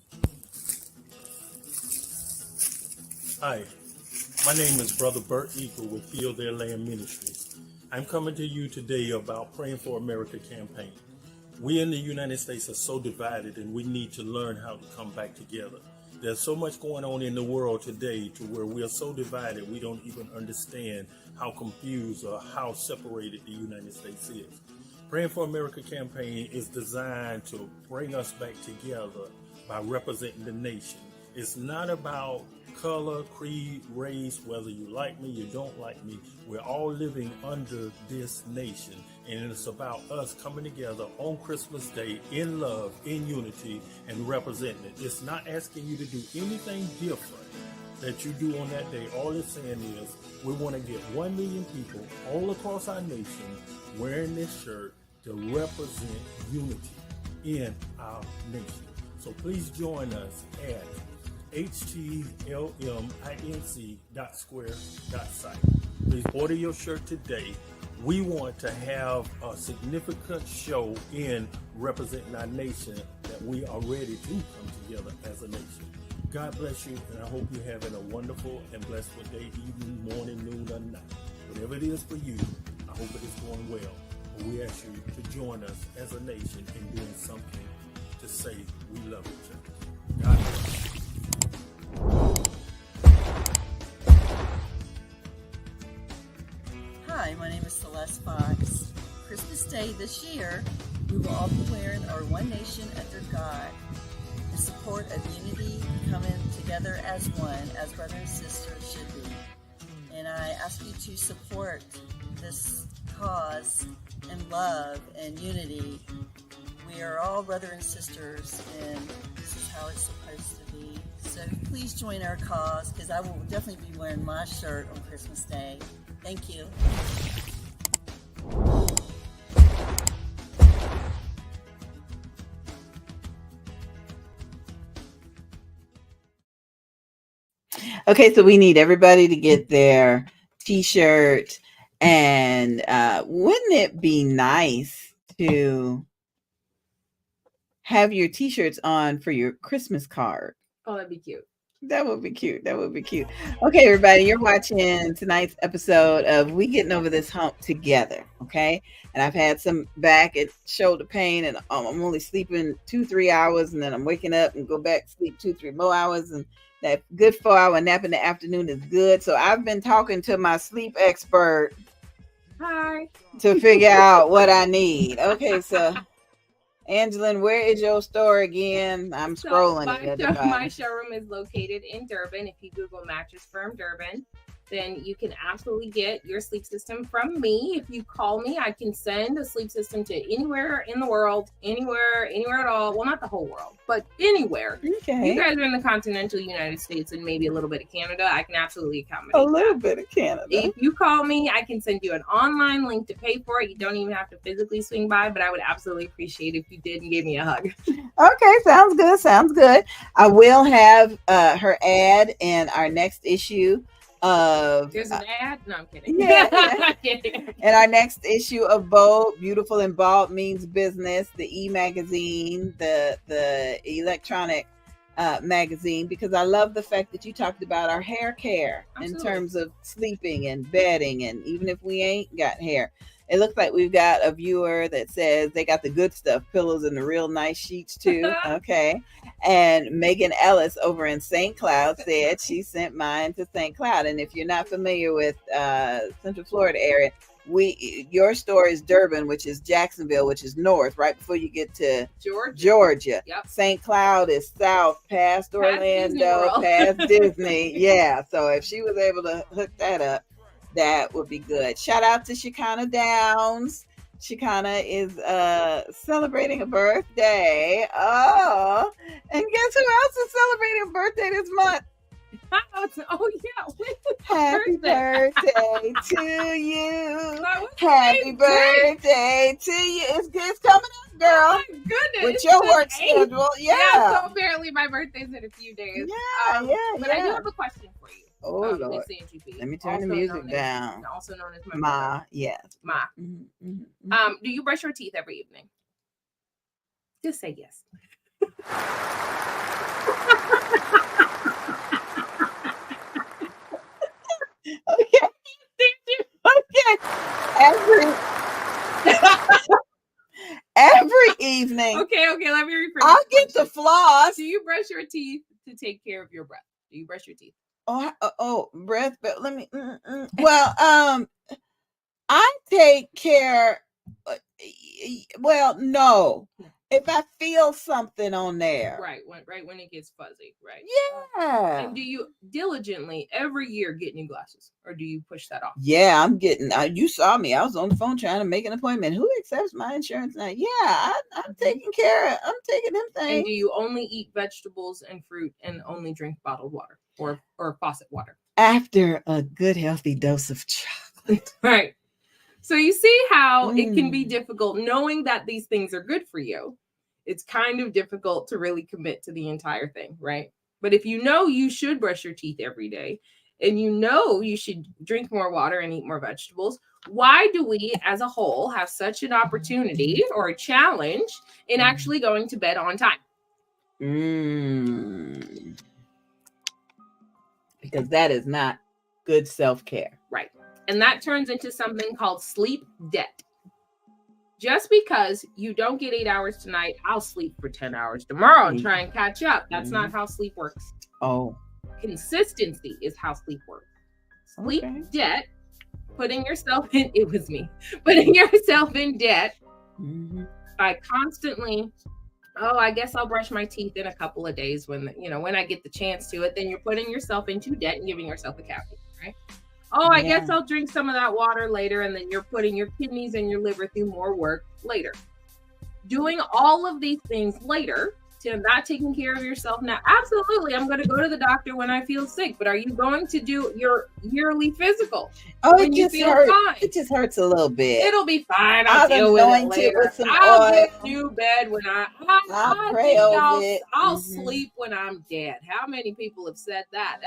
Hi, my name is Brother Bert Eagle with Field Their Land Ministries. I'm coming to you today about Praying for America campaign. We in the United States are so divided and we need to learn how to come back together. There's so much going on in the world today to where we are so divided we don't even understand how confused or how separated the United States is. Praying for America campaign is designed to bring us back together by representing the nation. It's not about color, creed, race, whether you like me, you don't like me. We're all living under this nation, and it's about us coming together on Christmas Day in love, in unity, and representing it. It's not asking you to do anything different that you do on that day. All it's saying is we want to get 1 million people all across our nation wearing this shirt to represent unity in our nation. So please join us at HTLMINC.square.site. Please order your shirt today. We want to have a significant show in representing our nation that we are ready to come together as a nation. God bless you, and I hope you're having a wonderful and blessed day, evening, morning, noon, or night. Whatever it is for you, I hope it is going well. But we ask you to join us as a nation in doing something to say we love each other. God bless you. Hi, my name is Celeste Fox. Christmas Day this year, we will all be wearing our One Nation Under God in support of unity, coming together as one, as brothers and sisters should be. And I ask you to support this cause in love and unity. We are all brothers and sisters, and this is how it's supposed to be. So please join our cause, because I will definitely be wearing my shirt on Christmas Day. Thank you. Okay, so we need everybody to get their T-shirt, and wouldn't it be nice to have your T-shirts on for your Christmas card? Oh, that'd be cute. That would be cute. That would be cute. Okay, everybody, you're watching tonight's episode of We Getting Over This Hump Together, okay? And I've had some back and shoulder pain, and I'm only sleeping 2-3 hours, and then I'm waking up and go back sleep 2-3 more hours, and that good 4-hour nap in the afternoon is good. So I've been talking to my sleep expert Hi. to figure out what I need. Okay, so Angeline, where is your store again? I'm scrolling. So my showroom is located in Durban. If you Google Mattress Firm Durban, then you can absolutely get your sleep system from me. If you call me, I can send a sleep system to anywhere in the world, anywhere at all. Well, not the whole world, but anywhere. Okay. You guys are in the continental United States and maybe a little bit of Canada. I can absolutely accommodate A little that. bit of Canada. If you call me, I can send you an online link to pay for it. You don't even have to physically swing by, but I would absolutely appreciate if you did and gave me a hug. Okay, sounds good. Sounds good. I will have her ad in our next issue of. There's an ad? No, I'm kidding. Yeah. I'm kidding. In our next issue of Bold, Beautiful and Bald Means Business, the e-magazine, the electronic magazine, because I love the fact that you talked about our hair care Absolutely. in terms of sleeping and bedding, and even if we ain't got hair. It looks like we've got a viewer that says they got the good stuff, pillows and the real nice sheets too. Okay. And Megan Ellis over in St. Cloud said she sent mine to St. Cloud. And if you're not familiar with Central Florida area, your store is Durban, which is Jacksonville, which is north, right before you get to Georgia. Yep. St. Cloud is south, past Orlando, past Disney. Yeah. So if she was able to hook that up, that would be good. Shout out to Shekinah Downs. Shekinah is celebrating a birthday. Oh, and guess who else is celebrating a birthday this month? Oh yeah. Happy birthday to you. Happy birthday to you. It's coming up, girl. Oh my goodness. With your work schedule. Yeah. So apparently my birthday's in a few days. Yeah, But I do have a question for you. Oh, Lord. Miss Angie BEE, Let me turn the also music known down. Also known as Ma, yes. Ma. Mm-hmm. Do you brush your teeth every evening? Just say yes. Okay. Every evening. Okay, let me rephrase. I'll get the floss. Do you brush your teeth to take care of your breath? Do you brush your teeth? Breath, but let me. Well, I take care. Well, no. If I feel something on there, right when it gets fuzzy, right? Yeah. And do you diligently every year get new glasses, or do you push that off? Yeah, I'm getting. You saw me. I was on the phone trying to make an appointment. Who accepts my insurance now? Yeah, I'm taking care of. I'm taking them things. And do you only eat vegetables and fruit, and only drink bottled water or faucet water? After a good healthy dose of chocolate, right? So you see how it can be difficult knowing that these things are good for you. It's kind of difficult to really commit to the entire thing, right? But if you know you should brush your teeth every day, and you know you should drink more water and eat more vegetables, why do we as a whole have such an opportunity or a challenge in actually going to bed on time? Because that is not good self-care. Right. And that turns into something called sleep debt. Just because you don't get 8 hours tonight, I'll sleep for 10 hours tomorrow and try and catch up. That's not how sleep works. Oh. Consistency is how sleep works. Sleep debt, putting yourself in, it was me, putting yourself in debt by constantly, I guess I'll brush my teeth in a couple of days when I get the chance to it, then you're putting yourself into debt and giving yourself a cavity, right? I guess I'll drink some of that water later, and then you're putting your kidneys and your liver through more work later. Doing all of these things later, to not taking care of yourself now. Absolutely, I'm going to go to the doctor when I feel sick, but are you going to do your yearly physical? It just hurts. Fine? It just hurts a little bit. It'll be fine. I'll deal with it later. I'll get to bed when I'll pray over it. I'll sleep when I'm dead. How many people have said that?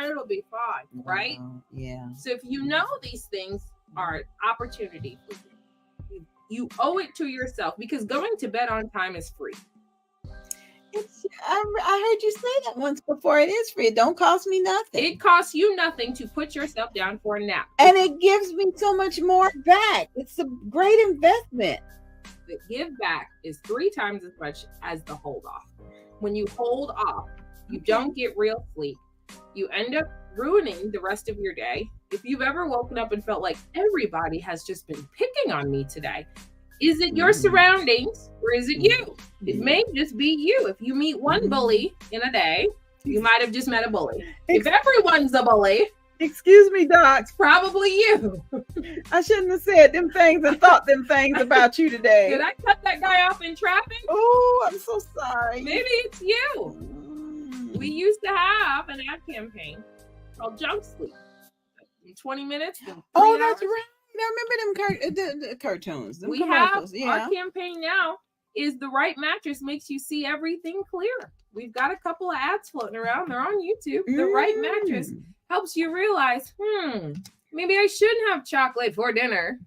It'll be fine, right? Yeah. So if you know these things are opportunity for you owe it to yourself, because going to bed on time is free. I heard you say that once before. It is free. It don't cost me nothing. It costs you nothing to put yourself down for a nap. And it gives me so much more back. It's a great investment. The give back is 3 times as much as the hold off. When you hold off, you don't get real sleep. You end up ruining the rest of your day. If you've ever woken up and felt like everybody has just been picking on me today, is it your surroundings or is it you? It may just be you. If you meet one bully in a day, you might have just met a bully. If everyone's a bully, Excuse me, Doc. It's probably you. I shouldn't have said them things and thought them things about you today. Did I cut that guy off in traffic? Oh, I'm so sorry. Maybe it's you. We used to have an ad campaign called Jump Sleep. In 20 minutes. Oh, that's right. I remember them the cartoons. Them We have commercials. our campaign now is the right mattress makes you see everything clear. We've got a couple of ads floating around. They're on YouTube. The right mattress helps you realize, maybe I shouldn't have chocolate for dinner.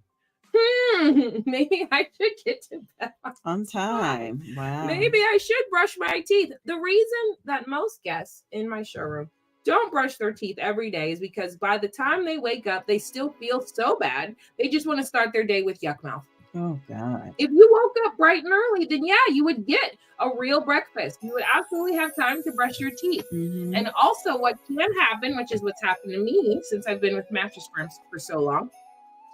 Maybe I should get to bed on time. Wow. Maybe I should brush my teeth. The reason that most guests in my showroom don't brush their teeth every day is because by the time they wake up, they still feel so bad. They just want to start their day with yuck mouth. Oh, God. If you woke up bright and early, then yeah, you would get a real breakfast. You would absolutely have time to brush your teeth. Mm-hmm. And also what can happen, which is what's happened to me since I've been with Mattress Firms for so long.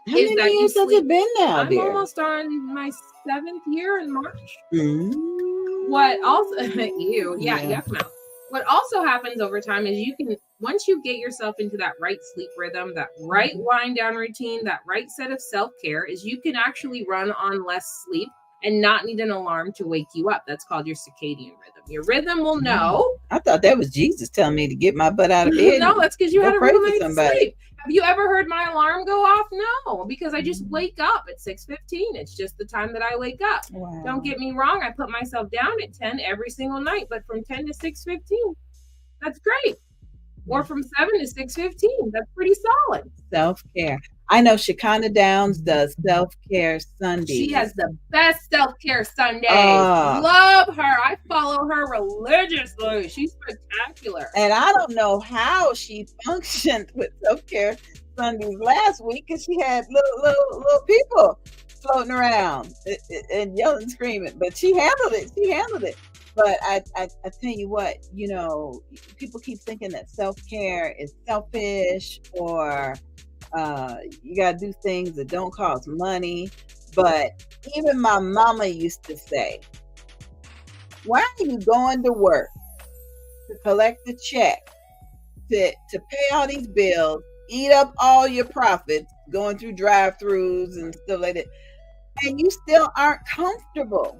How many years has it been now, I'm dear? almost on my 7th year in March. Mm-hmm. What also, yuck mouth. What also happens over time is you can, once you get yourself into that right sleep rhythm, that right wind down routine, that right set of self-care, is you can actually run on less sleep and not need an alarm to wake you up. That's called your circadian rhythm. Your rhythm will know. I thought that was Jesus telling me to get my butt out of bed. No, that's because you had a pray real for night's somebody. sleep. Have you ever heard my alarm go off? No, because I just wake up at 6:15. It's just the time that I wake up. Wow. Don't get me wrong. I put myself down at 10 every single night, but from 10 to 6:15, that's great. Or from 7 to 6:15, that's pretty solid. Self-care. I know Shekinah Downs does self-care Sundays. She has the best self-care Sundays. Love her. I follow her religiously. She's spectacular. And I don't know how she functioned with self-care Sundays last week because she had little people floating around and yelling and screaming. But she handled it. But I tell you what, people keep thinking that self-care is selfish or you got to do things that don't cost money. But even my mama used to say, why are you going to work to collect the check, to pay all these bills, eat up all your profits, going through drive-thrus and stuff like that, and you still aren't comfortable?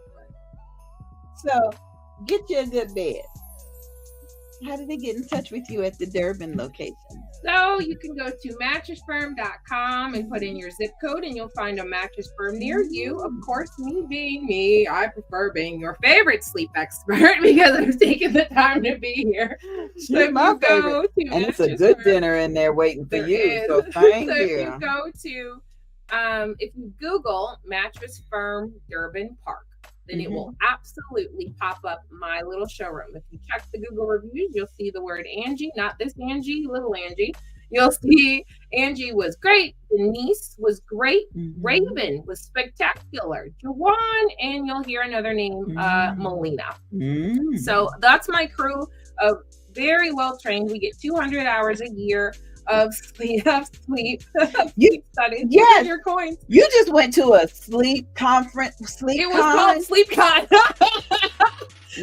So get you a good bed. How did they get in touch with you at the Durban location? So you can go to mattressfirm.com and put in your zip code and you'll find a Mattress Firm near you. Of course, me being me, I prefer being your favorite sleep expert because I've taken the time to be here. So if my favorite. And it's a good dinner in there waiting for you. So thank you. If you go to, if you Google Mattress Firm Durban Park, then it will absolutely pop up my little showroom. If you check the Google reviews, you'll see the word Angie, not this Angie, little Angie. You'll see Angie was great. Denise was great. Raven was spectacular. Jawan, and you'll hear another name, Melina. So that's my crew of very well trained. We get 200 hours a year of sleep studies. Yes, your coins. You just went to a sleep conference. It was called SleepCon.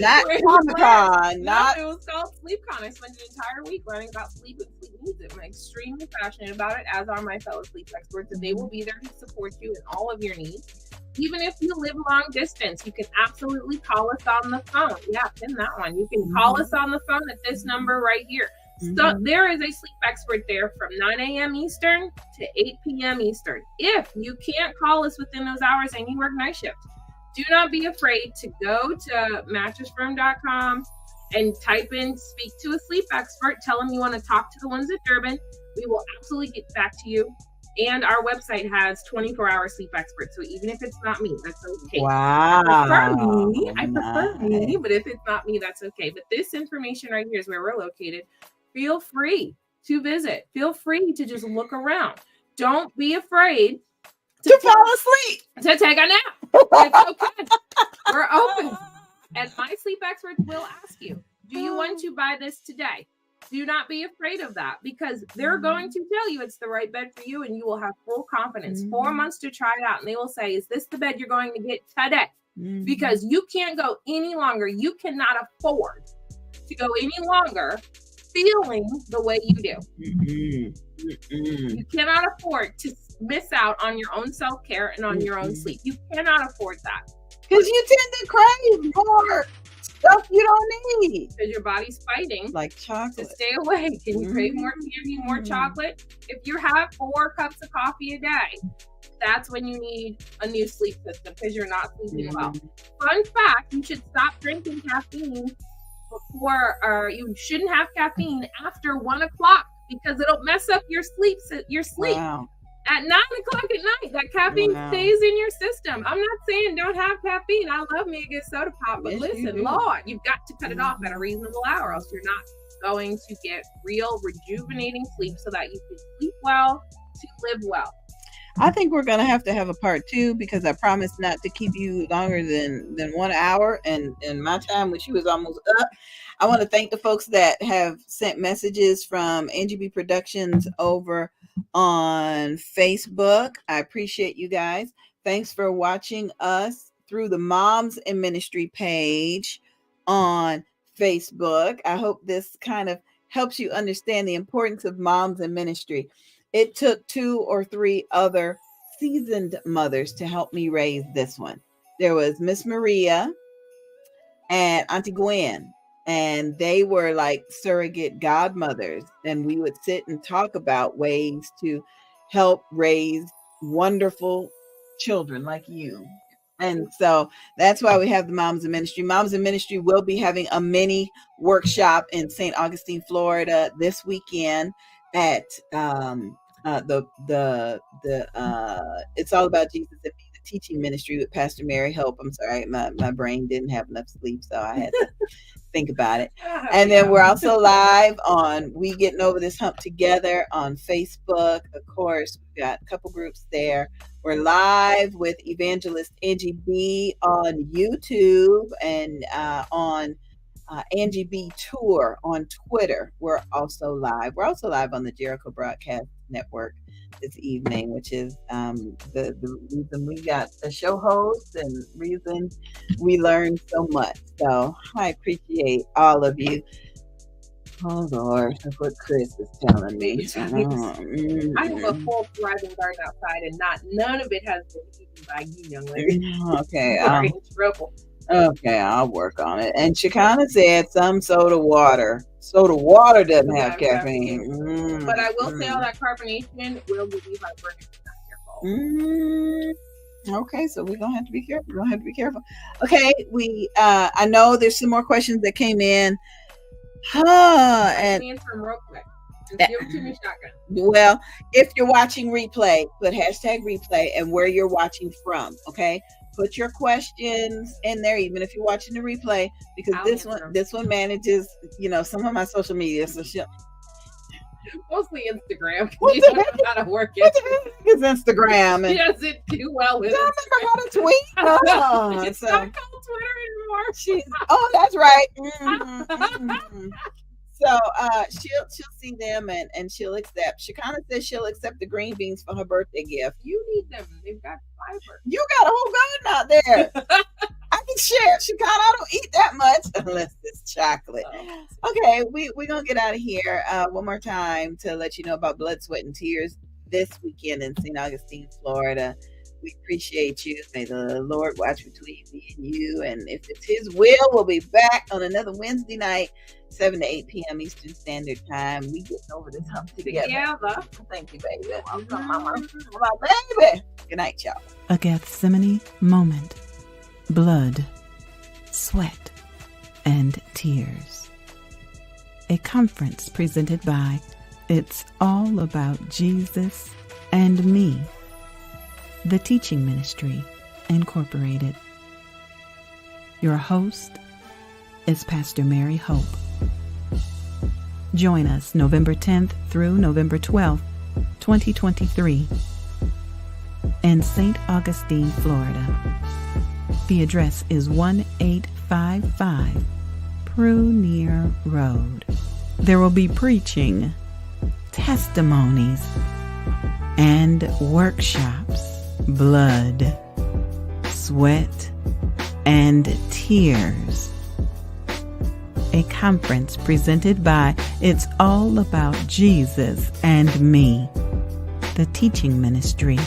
Not Comic-Con. No, it was called SleepCon. I spent an entire week learning about sleep and sleep needs. I'm extremely passionate about it, as are my fellow sleep experts, and they will be there to support you in all of your needs. Even if you live long distance, you can absolutely call us on the phone. Yeah, pin that one. You can call us on the phone at this number right here. So there is a sleep expert there from 9 a.m. Eastern to 8 p.m. Eastern. If you can't call us within those hours and you work night shift, do not be afraid to go to mattressfirm.com and type in speak to a sleep expert. Tell them you want to talk to the ones at Durban. We will absolutely get back to you. And our website has 24-hour sleep experts. So even if it's not me, that's okay. Wow. I prefer me, but if it's not me, that's okay. But this information right here is where we're located. Feel free to visit. Feel free to just look around. Don't be afraid to fall asleep. To take a nap. It's okay. We're open. And my sleep experts will ask you, do you want to buy this today? Do not be afraid of that because they're going to tell you it's the right bed for you and you will have full confidence. 4 months to try it out. And they will say, is this the bed you're going to get today? Because you can't go any longer. You cannot afford to go any longer feeling the way you do. Mm-mm. You cannot afford to miss out on your own self-care and on your own sleep. You cannot afford that. Because you tend to crave more stuff you don't need. Because your body's fighting Like to chocolate. stay awake. And you crave more candy, more chocolate. If you have 4 cups of coffee a day, that's when you need a new sleep system because you're not sleeping well. Fun fact, you should stop drinking caffeine before, or you shouldn't have caffeine after 1 o'clock because it'll mess up your sleep. Wow. At 9 o'clock at night, that caffeine stays in your system. I'm not saying don't have caffeine. I love me a good soda pop, but Yes, you listen, do. Lord, you've got to cut it off at a reasonable hour, else you're not going to get real rejuvenating sleep so that you can sleep well to live well. I think we're gonna have to have a part 2 because I promised not to keep you longer than 1 hour, and my time with you is almost up. I want to thank the folks that have sent messages from Angie BEE Productions over on Facebook. I appreciate you guys. Thanks for watching us through the Moms in Ministry page on Facebook. I hope this kind of helps you understand the importance of moms in ministry. It took 2 or 3 other seasoned mothers to help me raise this one. There was Miss Maria and Auntie Gwen, and they were like surrogate godmothers. And we would sit and talk about ways to help raise wonderful children like you. And so that's why we have the Moms in Ministry. Moms in Ministry will be having a mini workshop in St. Augustine, Florida this weekend at It's All About Jesus and Me, the teaching ministry with Pastor Mary Hope. I'm sorry, my brain didn't have enough sleep, so I had to think about it. And then we're also live on We Getting Over This Hump Together on Facebook. Of course, we've got a couple groups there. We're live with Evangelist Angie BEE on YouTube and on Angie BEE Tour on Twitter. We're also live. We're also live on the Jericho Broadcast Network this evening, which is the reason we got the show host and reason we learned so much. So I appreciate all of you. Oh Lord, that's what Chris is telling me. I have a full thriving garden outside, and none of it has been eaten by you, young lady. Okay, It's trouble. okay, I'll work on it. And Shekinah said some soda water. Soda water doesn't have caffeine. But I will say all that carbonation will give you heartburn if you're not careful. Okay, so we're gonna have to be careful. Okay, I know there's some more questions that came in. And answer them real quick. Just give it to me shotgun. Well, if you're watching replay, put #replay and where you're watching from. Okay, put your questions in there, even if you're watching the replay, because this one manages, some of my social media. So mostly Instagram. What You the don't know heck? how to work what it. the heck is Instagram? She doesn't do well with I don't it. remember how to tweet. Oh, It's so not called Twitter anymore. oh, that's right. Mhm. So she'll see them and she'll accept. Shekinah says she'll accept the green beans for her birthday gift. You need them. They've got fiber. You got a whole garden out there. I can share. Shekinah, I don't eat that much unless it's chocolate. Okay, we're gonna get out of here one more time to let you know about Blood, Sweat, and Tears this weekend in St. Augustine, Florida. We appreciate you. May the Lord watch between me and you. And if it's His will, we'll be back on another Wednesday night, 7 to 8 p.m. Eastern Standard Time. We getting over this hump together. Thank you, baby. Welcome, Mama. My baby. Good night, y'all. A Gethsemane moment. Blood, sweat, and tears. A conference presented by It's All About Jesus and Me, the Teaching Ministry, Incorporated. Your host is Pastor Mary Hope. Join us November 10th through November 12th, 2023, in St. Augustine, Florida. The address is 1855 Prunier Road. There will be preaching, testimonies, and workshops. Blood, sweat, and tears. a conference presented by It's All About Jesus and Me, the teaching ministry